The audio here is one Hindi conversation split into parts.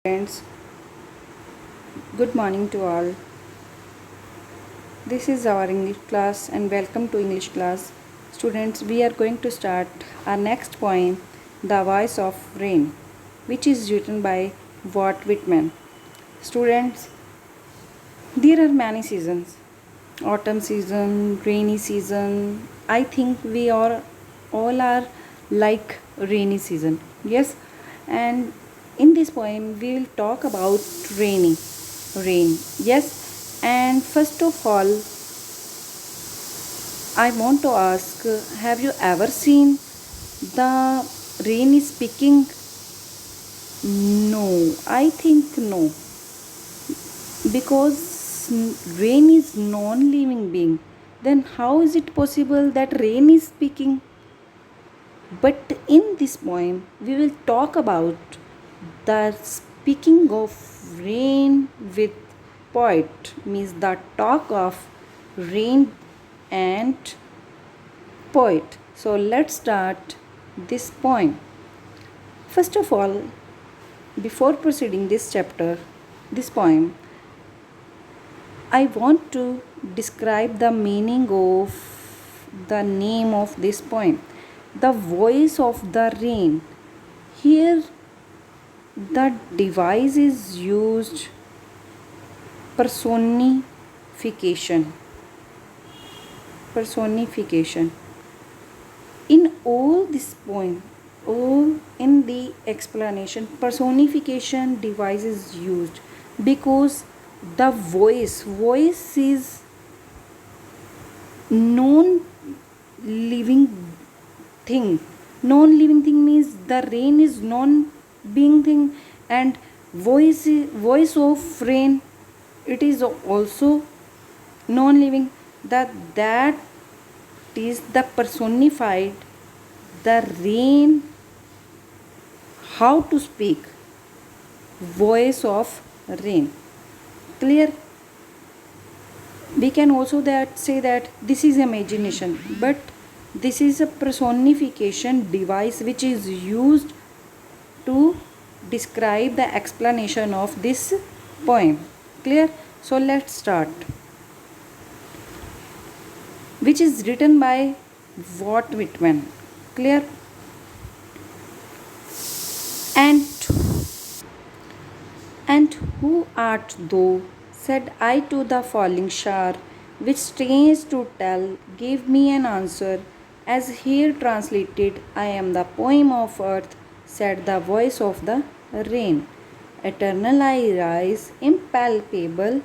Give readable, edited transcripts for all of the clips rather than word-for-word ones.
Friends, good morning to all. This is our English class and welcome to English class. Students, we are going to start our next poem, The Voice of Rain, which is written by Walt Whitman. Students, there are many seasons. Autumn season, rainy season. I think we are all are like rainy season. Yes, and in this poem we will talk about rain. Yes, and first of all, I want to ask: have you ever seen the rain is speaking? No, I think no, because rain is non-living being. Then how is it possible that rain is speaking? But in this poem we will talk about the speaking of rain with poet, means the talk of rain and poet. So let's start this poem. First of all, before proceeding this poem, I want to describe the meaning of the name of this poem, The Voice of the Rain. Here, the device is used personification. Personification. In all this poem, all in the explanation, personification device is used because the voice is non-living thing. Non-living thing means the rain is non-being thing, and voice of rain, it is also non-living. That is the personified, the rain, how to speak, voice of rain. Clear? We can also say that this is imagination, but this is a personification device which is used to describe the explanation of this poem. Clear? So let's start. Which is written by Walt Whitman. Clear? And who art thou? Said I to the falling shower, which strange to tell gave me an answer, as here translated, I am the poem of earth, said the voice of the rain. Eternal I rise, impalpable,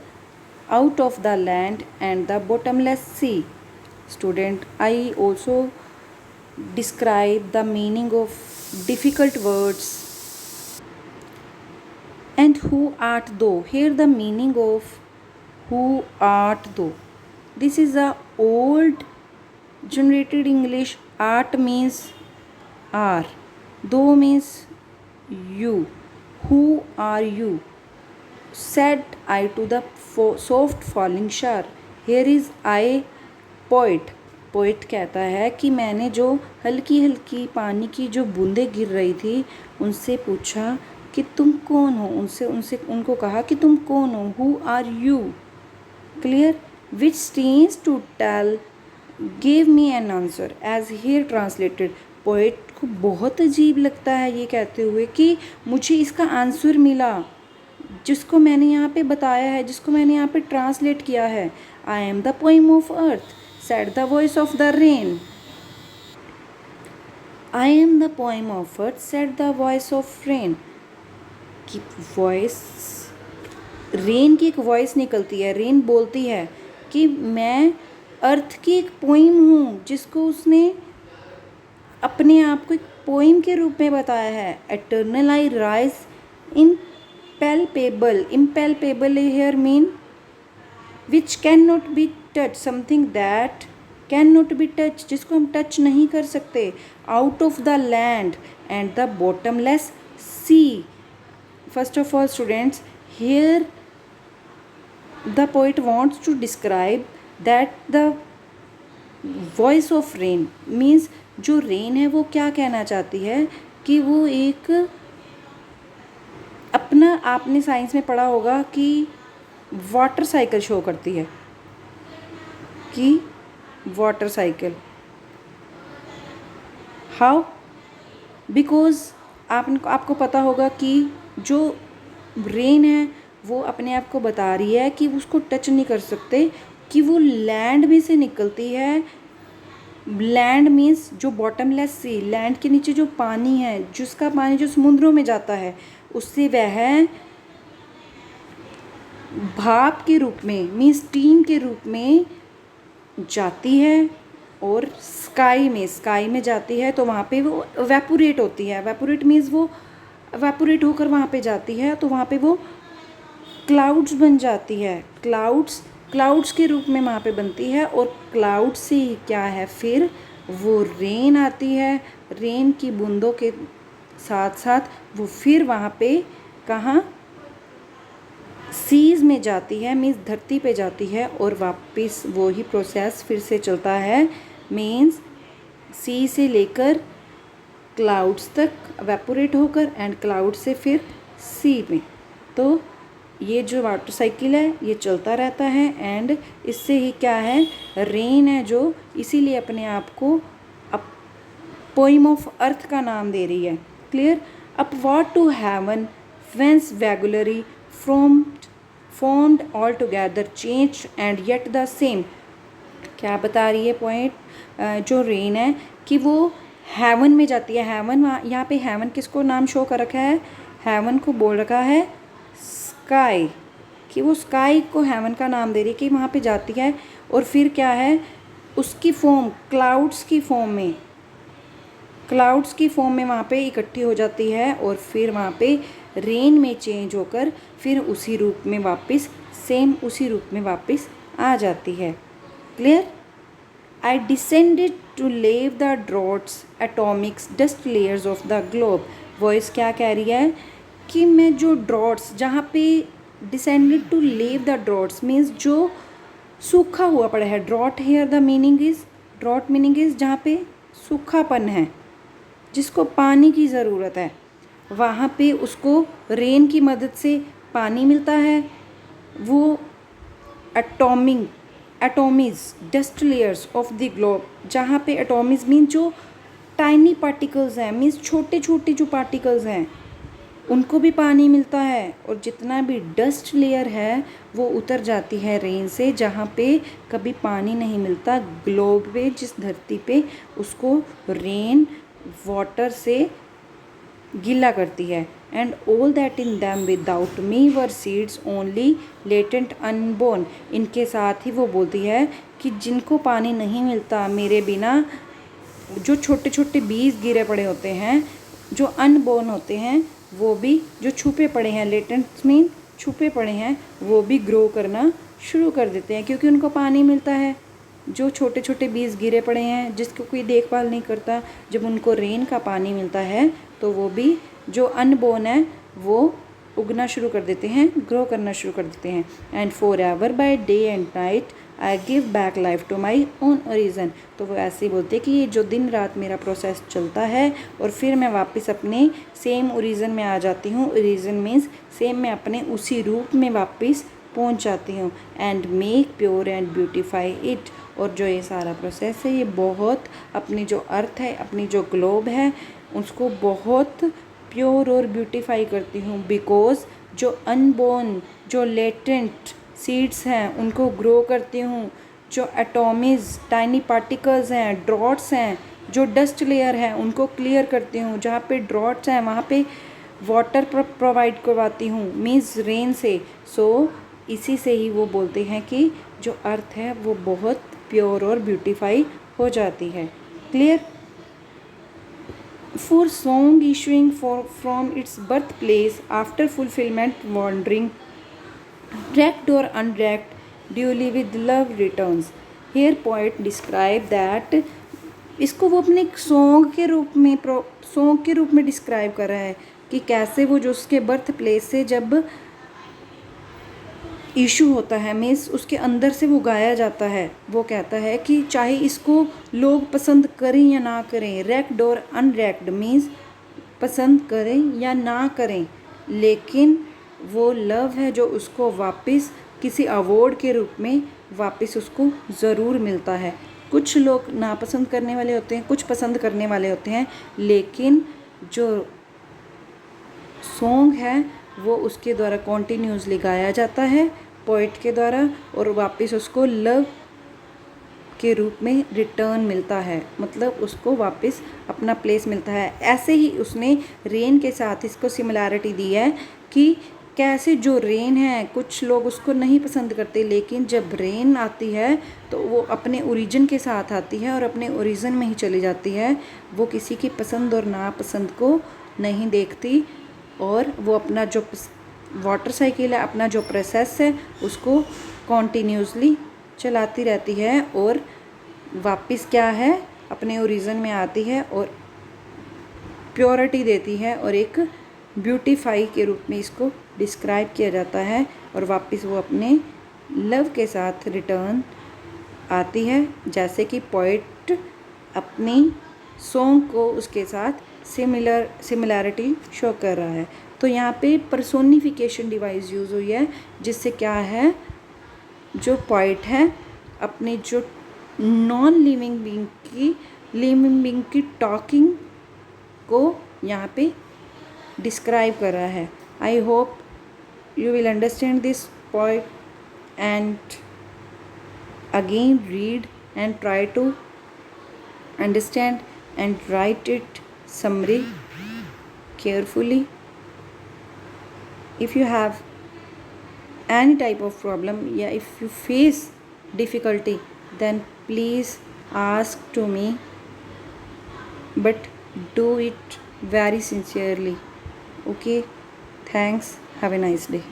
out of the land and the bottomless sea. Student, I also describe the meaning of difficult words. And who art thou? Here the meaning of who art thou. This is a old generated English. Art means are. Thou means you. Who are you? Said I to the soft falling shower. Here is I poet. Poet कहता है कि मैंने जो हल्की हल्की पानी की जो बूंदें गिर रही थी उनसे पूछा कि तुम कौन हो. उनको कहा कि तुम कौन हो. Who are you. Clear? Which stands to tell give me an answer, as here translated. Poet को बहुत अजीब लगता है ये कहते हुए कि मुझे इसका आंसर मिला जिसको मैंने यहाँ पे बताया है, जिसको मैंने यहाँ पे ट्रांसलेट किया है. I am the poem of earth, said the voice of the rain. I am the poem of earth, said the voice of rain. की वॉइस, रेन की एक वॉइस निकलती है. रेन बोलती है कि मैं अर्थ की एक पोइम हूँ, जिसको उसने अपने आप को एक पोइम के रूप में बताया है. Eternal I rise impalpable. Impalpable here mean which cannot be touched, something that cannot be touched, जिसको हम टच नहीं कर सकते. Out of the land and the bottomless sea. First of all, students, here the poet wants to describe that the voice of rain means जो रेन है वो क्या कहना चाहती है कि वो एक अपने ना आपने साइंस में पढ़ा होगा कि वाटर साइकिल शो करती है, कि वाटर साइकिल हाउ, बिकॉज आपको पता होगा कि जो रेन है वो अपने आप को बता रही है कि उसको टच नहीं कर सकते, कि वो लैंड में से निकलती है। लैंड मीन्स जो बॉटमलेस सी, लैंड के नीचे जो पानी है, जिसका पानी जो समुद्रों में जाता है, उससे वह भाप के रूप में मीन्स स्टीम के रूप में जाती है और स्काई में जाती है, तो वहाँ पे वो वेपोरेट होती है। वेपोरेट मीन्स वो वेपोरेट होकर वहाँ पे जाती है, तो वहाँ पे वो क्लाउड्स बन जाती है। क्लाउड्स के रूप में वहाँ पे बनती है, और क्लाउड से ही क्या है, फिर वो रेन आती है। रेन की बूंदों के साथ साथ वो फिर वहाँ पे कहाँ, सीज में जाती है, मीन्स धरती पे जाती है, और वापस वो ही प्रोसेस फिर से चलता है, मीन्स सी से लेकर क्लाउड्स तक वेपोरेट होकर, एंड क्लाउड से फिर सी में। तो ये जो वाटर साइकिल है ये चलता रहता है, एंड इससे ही क्या है, रेन है जो इसीलिए अपने आप को पोइम ऑफ अर्थ का नाम दे रही है। Clear. Upward to heaven whence regularly formed altogether changed and yet the same। क्या बता रही है पॉइंट, जो रेन है कि वो हेवन में जाती है। हेवन, यहाँ पे हेवन किसको नाम शो कर रखा है, हेवन को बोल रखा है स्काई, कि वो स्काई को हेवन का नाम दे रही है कि वहाँ पे जाती है, और फिर क्या है, उसकी फॉर्म क्लाउड्स की फॉर्म में वहाँ पे इकट्ठी हो जाती है, और फिर वहाँ पे रेन में चेंज होकर फिर उसी रूप में वापस आ जाती है। Clear. I descended to leave the drops atomics dust layers of the globe। Voice क्या कह रही है कि मैं जो ड्रॉट्स, जहाँ पे descended to leave the drops means जो सूखा हुआ पड़ा है। Drought here the meaning is जहाँ पे सूखापन है, जिसको पानी की ज़रूरत है, वहाँ पे उसको रेन की मदद से पानी मिलता है। वो atomies dust layers of the globe, जहाँ पे एटॉमीज मीन जो टाइनी पार्टिकल्स हैं, मीन्स छोटे छोटे जो पार्टिकल्स हैं, उनको भी पानी मिलता है, और जितना भी डस्ट लेयर है वो उतर जाती है रेन से, जहाँ पे कभी पानी नहीं मिलता ग्लोब पे, जिस धरती पे उसको रेन वाटर से गीला करती है। And all that in them without me were seeds only latent unborn. इनके साथ ही वो बोलती है कि जिनको पानी नहीं मिलता मेरे बिना, जो छोटे छोटे बीज गिरे पड़े होते हैं, जो अनबोर्न होते हैं, वो भी जो छुपे पड़े हैं, लेटेंट मीन छुपे पड़े हैं, वो भी ग्रो करना शुरू कर देते हैं, क्योंकि उनको पानी मिलता है। जो छोटे छोटे बीज गिरे पड़े हैं, जिसको कोई देखभाल नहीं करता, जब उनको रेन का पानी मिलता है तो वो भी जो अनबोर्न है वो उगना शुरू कर देते हैं, ग्रो करना शुरू कर देते हैं। And for ever by day and night I give back life to my own origin. तो वो ऐसे ही बोलते हैं कि ये जो दिन रात मेरा प्रोसेस चलता है, और फिर मैं वापस अपने सेम ओरिजन में आ जाती हूँ। ओरिजन मीन्स सेम, मैं अपने उसी रूप में वापस पहुँच जाती हूँ। And make pure and beautify it. और जो ये सारा प्रोसेस है, ये बहुत अपनी जो अर्थ है, अपनी जो ग्लोब है, उसको बहुत प्योर और ब्यूटीफाई करती हूँ। बिकॉज जो अनबोर्न, जो लेटेंट सीड्स हैं, उनको ग्रो करती हूँ। जो एटॉमीज, टाइनी पार्टिकल्स हैं, ड्रॉट्स हैं, जो डस्ट लेयर है, उनको क्लियर करती हूँ। जहाँ पे ड्रॉट्स हैं वहाँ पे वाटर प्रोवाइड करवाती हूँ, मीन्स रेन से। सो इसी से ही वो बोलते हैं कि जो अर्थ है वो बहुत प्योर और ब्यूटीफाई हो जाती है। Clear. For song issuing from its birthplace after fulfillment, wandering, wrecked or unwrecked, duly with love returns। Here poet describe that, इसको वो अपने सॉन्ग के रूप में डिस्क्राइब कर रहा है कि कैसे वो जो उसके बर्थ प्लेस से जब इशू होता है, मीन्स उसके अंदर से वो गाया जाता है, वो कहता है कि चाहे इसको लोग पसंद करें या ना करें, रेक्ड और अनरेक्ड मीन्स पसंद करें या ना करें, लेकिन वो लव है जो उसको वापस किसी अवार्ड के रूप में वापस उसको ज़रूर मिलता है। कुछ लोग नापसंद करने वाले होते हैं, कुछ पसंद करने वाले होते हैं, लेकिन जो सॉन्ग है वो उसके द्वारा कॉन्टीन्यूसली गाया जाता है पोइट के द्वारा, और वापस उसको लव के रूप में रिटर्न मिलता है, मतलब उसको वापस अपना प्लेस मिलता है। ऐसे ही उसने रेन के साथ इसको सिमिलैरिटी दी है कि कैसे जो रेन है कुछ लोग उसको नहीं पसंद करते, लेकिन जब रेन आती है तो वो अपने ओरिजिन के साथ आती है और अपने ओरिजिन में ही चली जाती है। वो किसी की पसंद और नापसंद को नहीं देखती, और वो अपना जो वाटर साइकिल है, अपना जो प्रोसेस है उसको कॉन्टीन्यूसली चलाती रहती है और वापस क्या है अपने ओरिजिन में आती है और प्योरिटी देती है, और एक ब्यूटीफाई के रूप में इसको डिस्क्राइब किया जाता है, और वापस वो अपने लव के साथ रिटर्न आती है, जैसे कि पोइट अपनी सॉन्ग को उसके साथ सिमिलैरिटी शो कर रहा है। तो यहाँ पे पर्सोनिफिकेशन डिवाइस यूज़ हुई है, जिससे क्या है जो पोइट है अपनी जो नॉन लिविंग बीइंग की टॉकिंग को यहाँ पे डिस्क्राइब कर रहा है। I hope you will understand this poem, and again read and try to understand and write it summary carefully. If you have any type of problem, if you face difficulty, then please ask to me, but do it very sincerely. Okay, thanks, have a nice day.